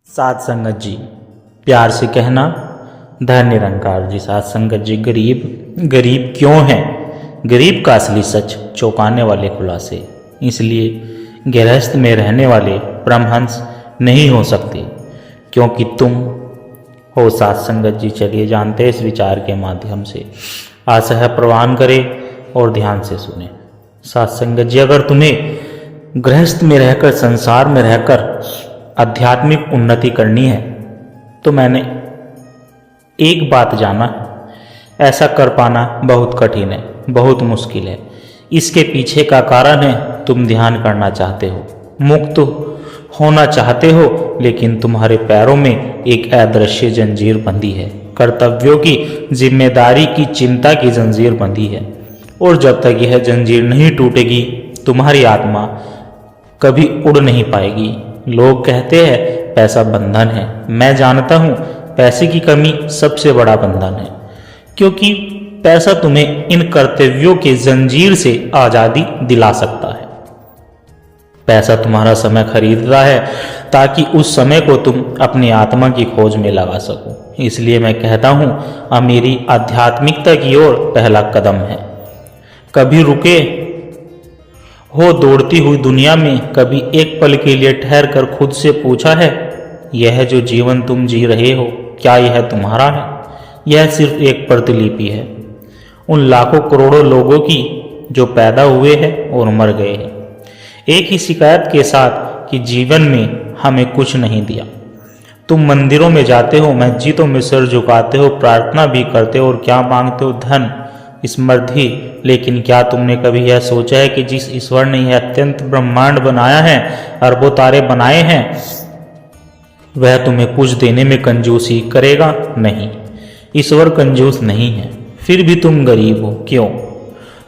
साध संगत जी, प्यार से कहना धन निरंकार जी। साध संगत जी, गरीब क्यों है? गरीब का असली सच चौंकाने वाले खुलासे। इसलिए गृहस्थ में रहने वाले परमहंस नहीं हो सकते क्योंकि तुम हो साध संगत जी। चलिए जानते हैं इस विचार के माध्यम से। आशा है प्रवान करें और ध्यान से सुने। साध संगत जी, अगर तुम्हें गृहस्थ में रहकर, संसार में रहकर आध्यात्मिक उन्नति करनी है तो मैंने एक बात जाना है, ऐसा कर पाना बहुत कठिन है, बहुत मुश्किल है। इसके पीछे का कारण है तुम ध्यान करना चाहते हो, मुक्त होना चाहते हो, लेकिन तुम्हारे पैरों में एक अदृश्य जंजीर बंधी है। कर्तव्यों की, जिम्मेदारी की, चिंता की जंजीर बंधी है। और जब तक यह जंजीर नहीं टूटेगी तुम्हारी आत्मा कभी उड़ नहीं पाएगी। लोग कहते हैं पैसा बंधन है। मैं जानता हूं पैसे की कमी सबसे बड़ा बंधन है, क्योंकि पैसा तुम्हें इन कर्तव्यों के जंजीर से आजादी दिला सकता है। पैसा तुम्हारा समय खरीदता है ताकि उस समय को तुम अपनी आत्मा की खोज में लगा सको। इसलिए मैं कहता हूं अमीरी आध्यात्मिकता की ओर पहला कदम है। कभी रुके हो दौड़ती हुई दुनिया में, कभी एक पल के लिए ठहर कर खुद से पूछा है, यह जो जीवन तुम जी रहे हो क्या यह तुम्हारा है? यह सिर्फ एक प्रतिलिपि है उन लाखों करोड़ों लोगों की जो पैदा हुए हैं और मर गए हैं, एक ही शिकायत के साथ कि जीवन में हमें कुछ नहीं दिया। तुम मंदिरों में जाते हो, मस्जिदों में सिर झुकाते हो, प्रार्थना भी करते हो और क्या मांगते हो? धन, समृद्धि। लेकिन क्या तुमने कभी यह सोचा है कि जिस ईश्वर ने यह अत्यंत ब्रह्मांड बनाया है, अरबों तारे बनाए हैं, वह तुम्हें कुछ देने में कंजूसी करेगा? नहीं, ईश्वर कंजूस नहीं है। फिर भी तुम गरीब हो। क्यों?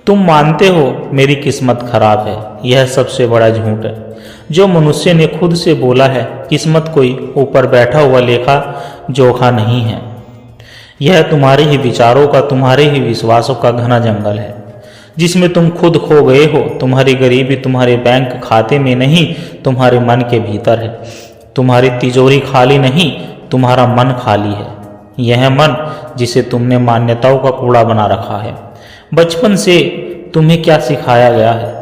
तुम मानते हो मेरी किस्मत खराब है। यह सबसे बड़ा झूठ है जो मनुष्य ने खुद से बोला है। किस्मत कोई ऊपर बैठा हुआ लेखा जोखा नहीं है। यह तुम्हारे ही विचारों का, तुम्हारे ही विश्वासों का घना जंगल है जिसमें तुम खुद खो गए हो। तुम्हारी गरीबी तुम्हारे बैंक खाते में नहीं, तुम्हारे मन के भीतर है। तुम्हारी तिजोरी खाली नहीं, तुम्हारा मन खाली है। यह मन जिसे तुमने मान्यताओं का कूड़ा बना रखा है। बचपन से तुम्हें क्या सिखाया गया है?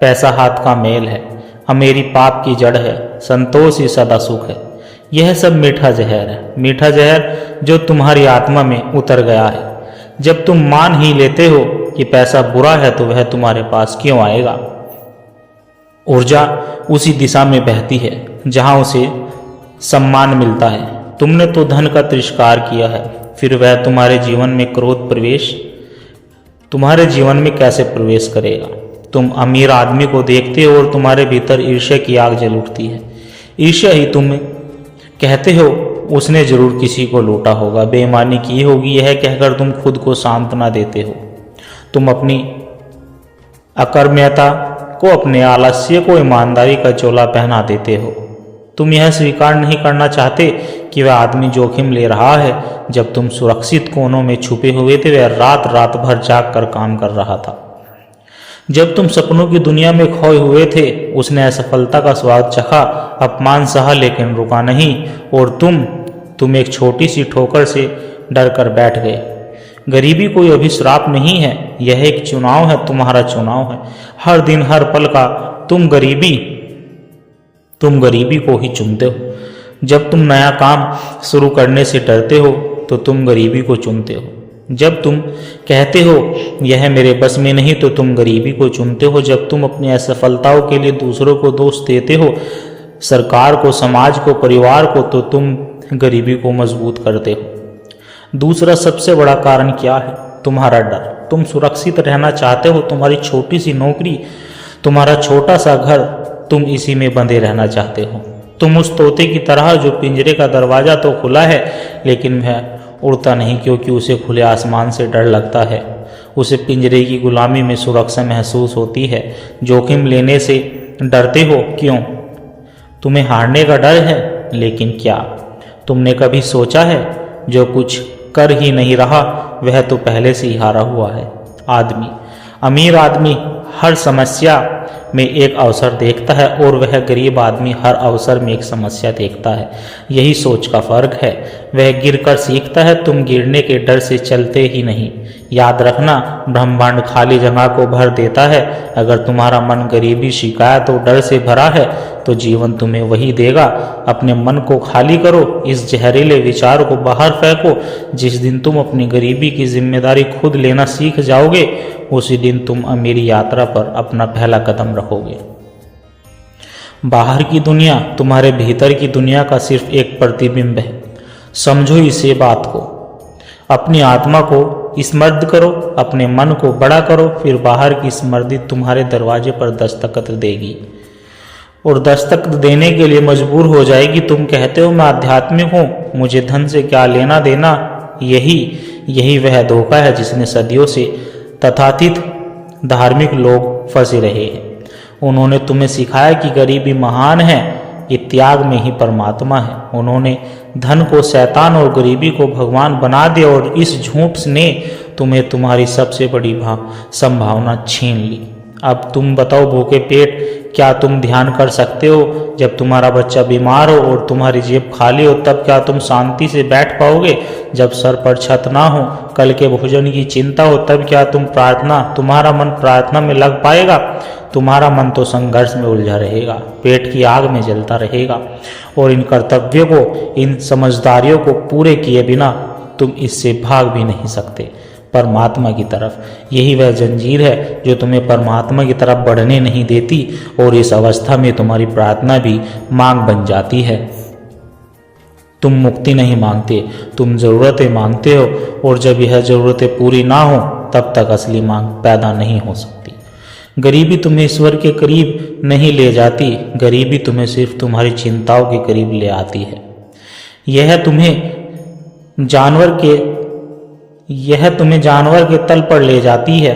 पैसा हाथ का मेल है, अमीरी पाप की जड़ है, संतोष ही सदा सुख है। यह सब मीठा जहर है, मीठा जहर जो तुम्हारी आत्मा में उतर गया है। जब तुम मान ही लेते हो कि पैसा बुरा है तो वह तुम्हारे पास क्यों आएगा? ऊर्जा उसी दिशा में बहती है जहां उसे सम्मान मिलता है। तुमने तो धन का तिरस्कार किया है, फिर वह तुम्हारे जीवन में कैसे प्रवेश करेगा? तुम अमीर आदमी को देखते हो और तुम्हारे भीतर ईर्ष्या की आग जल उठती है। ईर्ष्या ही तुम कहते हो उसने जरूर किसी को लूटा होगा, बेईमानी की होगी, यह कहकर तुम खुद को सांत्वना देते हो। तुम अपनी अकर्मण्यता को, अपने आलस्य को ईमानदारी का चोला पहना देते हो। तुम यह स्वीकार नहीं करना चाहते कि वह आदमी जोखिम ले रहा है। जब तुम सुरक्षित कोनों में छुपे हुए थे वह रात भर जाग कर काम कर रहा था। जब तुम सपनों की दुनिया में खोए हुए थे उसने असफलता का स्वाद चखा, अपमान सहा लेकिन रुका नहीं। और तुम एक छोटी सी ठोकर से डर कर बैठ गए। गरीबी कोई अभिश्राप नहीं है, यह एक चुनाव है, तुम्हारा चुनाव है। हर दिन हर पल का तुम गरीबी को ही चुनते हो। जब तुम नया काम शुरू करने से डरते हो तो तुम गरीबी को चुनते हो। जब तुम कहते हो यह मेरे बस में नहीं तो तुम गरीबी को चुनते हो। जब तुम अपनी असफलताओं के लिए दूसरों को दोष देते हो, सरकार को, समाज को, परिवार को, तो तुम गरीबी को मजबूत करते हो। दूसरा सबसे बड़ा कारण क्या है? तुम्हारा डर। तुम सुरक्षित रहना चाहते हो। तुम्हारी छोटी सी नौकरी, तुम्हारा छोटा सा घर, तुम इसी में बंधे रहना चाहते हो। तुम उस तोते की तरह जो पिंजरे का दरवाजा तो खुला है लेकिन वह उड़ता नहीं, क्योंकि उसे खुले आसमान से डर लगता है। उसे पिंजरे की गुलामी में सुरक्षा महसूस होती है। जोखिम लेने से डरते हो। क्यों? तुम्हें हारने का डर है। लेकिन क्या तुमने कभी सोचा है जो कुछ कर ही नहीं रहा वह तो पहले से ही हारा हुआ है? अमीर आदमी हर समस्या में एक अवसर देखता है और वह गरीब आदमी हर अवसर में एक समस्या देखता है। यही सोच का फर्क है। वह गिरकर सीखता है, तुम गिरने के डर से चलते ही नहीं। याद रखना, ब्रह्मांड खाली जगह को भर देता है। अगर तुम्हारा मन गरीबी, शिकायत और डर से भरा है तो जीवन तुम्हें वही देगा। अपने मन को खाली करो, इस जहरीले विचार को बाहर फेंको। जिस दिन तुम अपनी गरीबी की जिम्मेदारी खुद लेना सीख जाओगे, उसी दिन तुम अमीरी यात्रा पर अपना पहला कदम रखोगे। बाहर की दुनिया तुम्हारे भीतर की दुनिया का सिर्फ एक प्रतिबिंब है। समझो इसे बात को। अपनी आत्मा को स्मृत करो, अपने मन को बड़ा करो, फिर बाहर की स्मृति तुम्हारे दरवाजे पर दस्तखत देगी और दस्तखत देने के लिए मजबूर हो जाएगी। तुम कहते हो मैं आध्यात्मिक हूँ, मुझे धन से क्या लेना देना। यही वह धोखा है जिसने सदियों से तथाकथित धार्मिक लोग फंसे रहे हैं। उन्होंने तुम्हें सिखाया कि गरीबी महान है, ये त्याग में ही परमात्मा है। उन्होंने धन को शैतान और गरीबी को भगवान बना दिया और इस झूठ ने तुम्हें तुम्हारी सबसे बड़ी संभावना छीन ली। अब तुम बताओ, भूखे पेट क्या तुम ध्यान कर सकते हो? जब तुम्हारा बच्चा बीमार हो और तुम्हारी जेब खाली हो, तब क्या तुम शांति से बैठ पाओगे? जब सर पर छत ना हो, कल के भोजन की चिंता हो, तब क्या तुम्हारा मन प्रार्थना में लग पाएगा? तुम्हारा मन तो संघर्ष में उलझा रहेगा, पेट की आग में जलता रहेगा। और इन कर्तव्यों को, इन समझदारियों को पूरे किए बिना तुम इससे भाग भी नहीं सकते परमात्मा की तरफ। यही वह जंजीर है जो तुम्हें परमात्मा की तरफ बढ़ने नहीं देती और इस अवस्था में तुम्हारी प्रार्थना भी मांग बन जाती है। तुम मुक्ति नहीं मांगते, तुम जरूरतें मांगते हो, और जब यह जरूरतें पूरी ना हो तब तक असली मांग पैदा नहीं हो सकती। गरीबी तुम्हें ईश्वर के करीब नहीं ले जाती, गरीबी तुम्हें सिर्फ तुम्हारी चिंताओं के करीब ले आती है। यह तुम्हें जानवर के तल पर ले जाती है,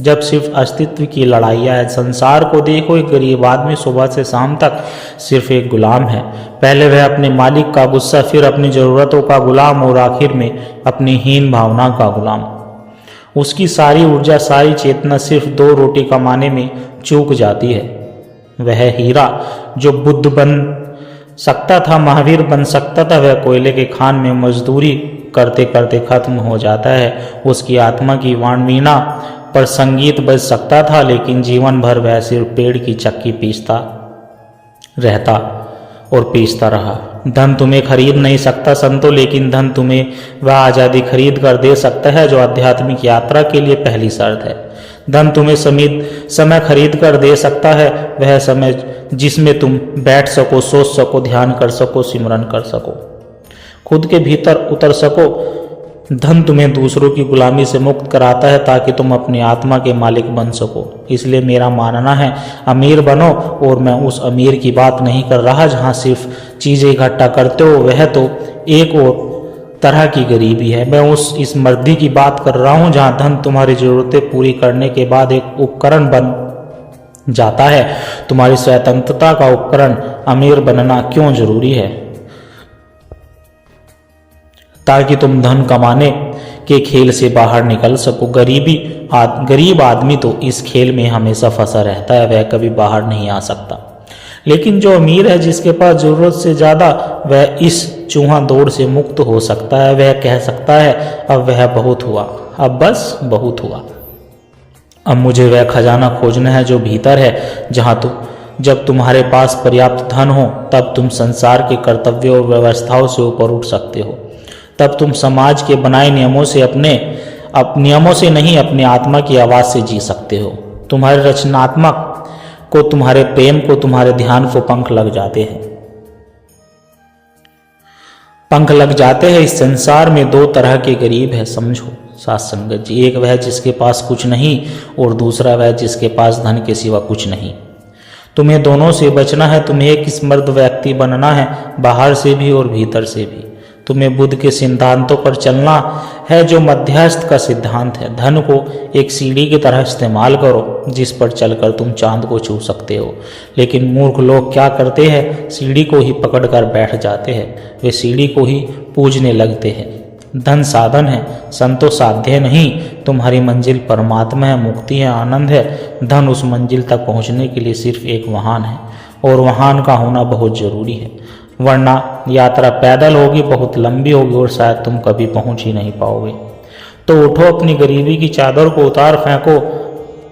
जब सिर्फ अस्तित्व की लड़ाइयाँ है। संसार को देखो, एक गरीब आदमी सुबह से शाम तक सिर्फ एक गुलाम है। पहले वह अपने मालिक का गुस्सा, फिर अपनी ज़रूरतों का गुलाम और आखिर में अपनी हीन भावना का गुलाम। उसकी सारी ऊर्जा, सारी चेतना सिर्फ 2 रोटी कमाने में चूक जाती है। वह हीरा जो बुद्ध बन सकता था, महावीर बन सकता था, वह कोयले के खान में मजदूरी करते करते खत्म हो जाता है। उसकी आत्मा की वाणवीणा पर संगीत बज सकता था, लेकिन जीवन भर वह सिर्फ पेड़ की चक्की पीसता रहता और पीसता रहा। धन तुम्हें खरीद नहीं सकता संतो, लेकिन धन तुम्हें वह आज़ादी खरीद कर दे सकता है जो आध्यात्मिक यात्रा के लिए पहली शर्त है। धन तुम्हें समय खरीद कर दे सकता है, वह समय जिसमें तुम बैठ सको, सोच सको, ध्यान कर सको, सिमरन कर सको, खुद के भीतर उतर सको। धन तुम्हें दूसरों की गुलामी से मुक्त कराता है ताकि तुम अपनी आत्मा के मालिक बन सको। इसलिए मेरा मानना है, अमीर बनो। और मैं उस अमीर की बात नहीं कर रहा जहाँ सिर्फ चीज़ें इकट्ठा करते हो, वह तो एक और तरह की गरीबी है। मैं उस इस मर्दी की बात कर रहा हूँ जहाँ धन तुम्हारी ज़रूरतें पूरी करने के बाद एक उपकरण बन जाता है। तुम्हारी स्वतंत्रता का उपकरण अमीर बनना क्यों जरूरी है? ताकि तुम धन कमाने के खेल से बाहर निकल सको। गरीब आदमी तो इस खेल में हमेशा फंसा रहता है, वह कभी बाहर नहीं आ सकता। लेकिन जो अमीर है, जिसके पास जरूरत से ज़्यादा, वह इस चूहा दौड़ से मुक्त हो सकता है। वह कह सकता है, अब वह बहुत हुआ, अब बस बहुत हुआ। अब मुझे वह खजाना खोजना है जो भीतर है, जब तुम्हारे पास पर्याप्त धन हो, तब तुम संसार के कर्तव्यों और व्यवस्थाओं से ऊपर उठ सकते हो। तब तुम समाज के बनाए नियमों से नहीं, अपनी आत्मा की आवाज़ से जी सकते हो। तुम्हारे रचनात्मक को, तुम्हारे प्रेम को, तुम्हारे ध्यान को पंख लग जाते हैं। पंख लग जाते हैं। इस संसार में 2 तरह के गरीब है, समझो साथ संगत जी। एक वह जिसके पास कुछ नहीं, और दूसरा वह जिसके पास धन के सिवा कुछ नहीं। तुम्हें दोनों से बचना है। तुम्हें एक समृद्ध व्यक्ति बनना है, बाहर से भी और भीतर से भी। तुम्हें बुद्ध के सिद्धांतों पर चलना है जो मध्यस्थ का सिद्धांत है। धन को एक सीढ़ी की तरह इस्तेमाल करो जिस पर चलकर तुम चांद को छू सकते हो। लेकिन मूर्ख लोग क्या करते हैं? सीढ़ी को ही पकड़कर बैठ जाते हैं। वे सीढ़ी को ही पूजने लगते हैं। धन साधन है, संतो साध्य नहीं। तुम्हारी मंजिल परमात्मा है, मुक्ति है, आनंद है। धन उस मंजिल तक पहुंचने के लिए सिर्फ एक वाहन है और वाहन का होना बहुत जरूरी है, वरना यात्रा पैदल होगी, बहुत लंबी होगी और शायद तुम कभी पहुंच ही नहीं पाओगे। तो उठो, अपनी गरीबी की चादर को उतार फेंको,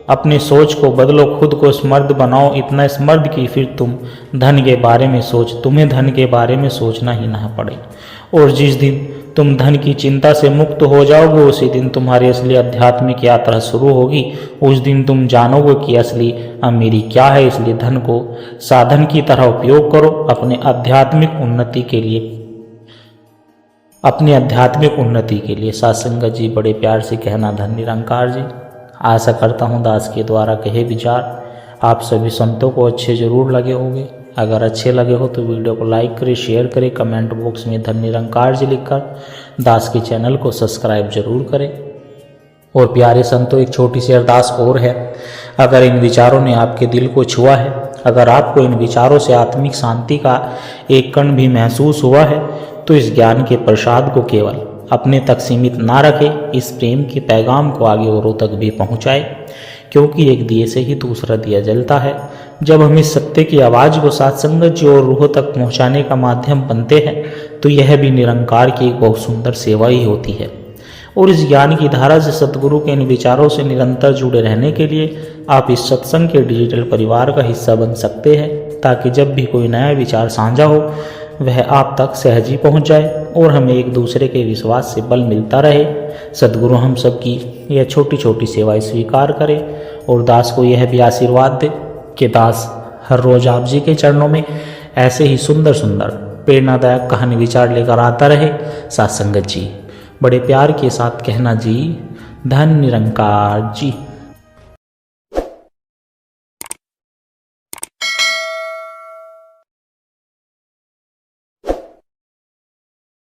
अपनी सोच को बदलो, खुद को समर्थ बनाओ, इतना समर्थ कि फिर तुम धन के बारे में तुम्हें धन के बारे में सोचना ही ना पड़े। और जिस दिन तुम धन की चिंता से मुक्त हो जाओगे, उसी दिन तुम्हारी असली आध्यात्मिक यात्रा शुरू होगी। उस दिन तुम जानोगे कि असली अमीरी क्या है। इसलिए धन को साधन की तरह उपयोग करो अपने आध्यात्मिक उन्नति के लिए। साध संगत जी, बड़े प्यार से कहना धन निरंकार जी। आशा करता हूँ दास के द्वारा कहे विचार आप सभी संतों को अच्छे जरूर लगे होंगे। अगर अच्छे लगे हो तो वीडियो को लाइक करें, शेयर करें, कमेंट बॉक्स में धन निरंकार जी लिखकर दास के चैनल को सब्सक्राइब जरूर करें। और प्यारे संतों, एक छोटी सी अरदास और है। अगर इन विचारों ने आपके दिल को छुआ है, अगर आपको इन विचारों से आत्मिक शांति का एक कण भी महसूस हुआ है, तो इस ज्ञान के प्रसाद को केवल अपने तक सीमित ना रखें, इस प्रेम के पैगाम को आगे औरों तक भी पहुंचाए, क्योंकि एक दिए से ही दूसरा दिया जलता है। जब हम इस सत्य की आवाज़ को साध संगत जी और रूहों तक पहुंचाने का माध्यम बनते हैं, तो यह भी निरंकार की एक बहुत सुंदर सेवा ही होती है। और इस ज्ञान की धारा से सतगुरु के इन विचारों से निरंतर जुड़े रहने के लिए आप इस सत्संग के डिजिटल परिवार का हिस्सा बन सकते हैं, ताकि जब भी कोई नया विचार साझा हो वह आप तक सहज ही पहुँच जाए और हमें एक दूसरे के विश्वास से बल मिलता रहे। सद्गुरु हम सब की यह छोटी छोटी सेवाएं स्वीकार करें और दास को यह भी आशीर्वाद दे कि दास हर रोज आप जी के चरणों में ऐसे ही सुंदर सुंदर प्रेरणादायक कहानी विचार लेकर आता रहे। साथ संगत जी, बड़े प्यार के साथ कहना जी, धन निरंकार जी।